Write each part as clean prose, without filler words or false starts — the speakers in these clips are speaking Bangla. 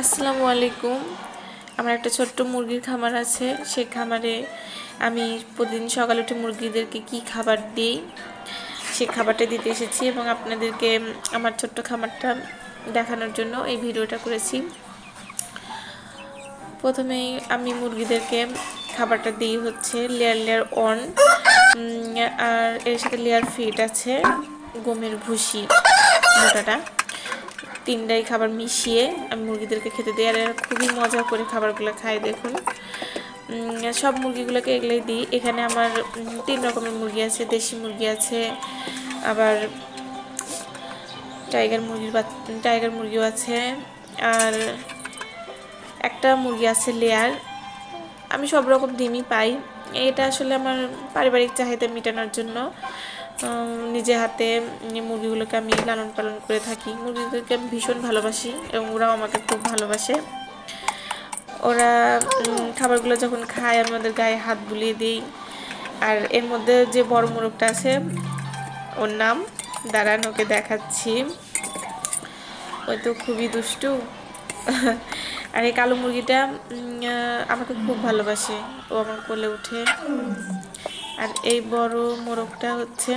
আসসালামু আলাইকুম। আমার একটা ছোট্ট মুরগির খামার আছে। সেই খামারে আমি প্রতিদিন সকালে উঠে মুরগিদেরকে কি খাবার দিই সেই খাবারটা দিতে এসেছি এবং আপনাদেরকে আমার ছোট্ট খামারটা দেখানোর জন্য এই ভিডিওটা করেছি। প্রথমেই আমি মুরগিদেরকে খাবারটা দিই হচ্ছে লেয়ার অন, আর এর সাথে লেয়ার ফিড আছে, গমের ভুসি মোটাটা, তিনটাই খাবার মিশিয়ে আমি মুরগিদেরকে খেতে দিই। আর এরা খুবই মজা করে খাবারগুলো খায়। দেখুন, সব মুরগিগুলোকে এগুলোই দিই। এখানে আমার 3 রকমের মুরগি আছে। দেশি মুরগি আছে, আবার টাইগার মুরগিও আছে, আর একটা মুরগি আছে লেয়ার। আমি সব রকম ডিমই পাই। এটা আসলে আমার পারিবারিক চাহিদা মেটানোর জন্য নিজে হাতে মুরগিগুলোকে আমি লালন পালন করে থাকি। মুরগিদেরকে আমি ভীষণ ভালোবাসি এবং ওরাও আমাকে খুব ভালোবাসে। ওরা খাবারগুলো যখন খায় আমি ওদের গায়ে হাত বুলিয়ে দিই। আর এর মধ্যে যে বড় মোরগটা আছে, ওর নাম দাঁড়ান, ওকে দেখাচ্ছি। ওই তো খুবই দুষ্টু। আর এই কালো মুরগিটা আমাকে খুব ভালোবাসে, ও আমার কোলে উঠে। আর এই বড় মোরগটা হচ্ছে,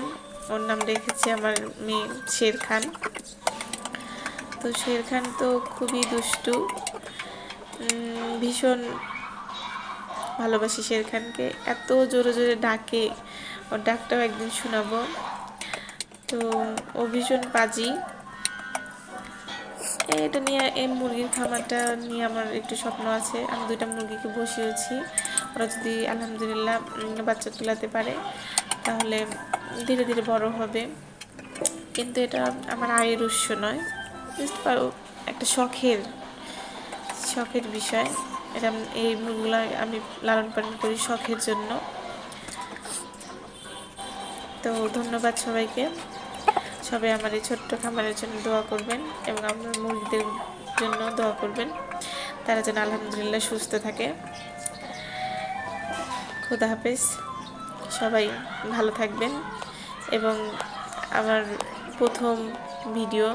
ওর নাম রেখেছি আমার মেয়ে শের খান। তো শের খান তো খুবই দুষ্টু, ভীষণ ভালোবাসি শের খানকে। এত জোরে জোরে ডাকে, ওর ডাকটাও একদিন শোনাবো। তো ও ভীষণ পাজি। এটা নিয়ে, এই মুরগির খামারটা নিয়ে আমার একটু স্বপ্ন আছে। আমি 2টা মুরগিকে বসিয়েছি। ওরা যদি আলহামদুলিল্লাহ বাচ্চা তুলাতে পারে তাহলে ধীরে ধীরে বড় হবে। কিন্তু এটা আমার আয়ের উৎস নয়, একটা শখের বিষয়। এটা এই মুরগিগুলো আমি লালন পালন করি শখের জন্য। তো ধন্যবাদ সবাইকে। সবাই আমার এই ছোট্ট খামারের জন্য দোয়া করবেন এবং আমার মুরগিদের জন্য দোয়া করবেন, তারা যেন আলহামদুলিল্লাহ সুস্থ থাকে। খোদা হাফেজ। সবাই ভালো থাকবেন এবং আমার প্রথম ভিডিও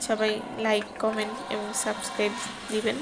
সবাই লাইক, কমেন্ট এবং সাবস্ক্রাইব দিবেন।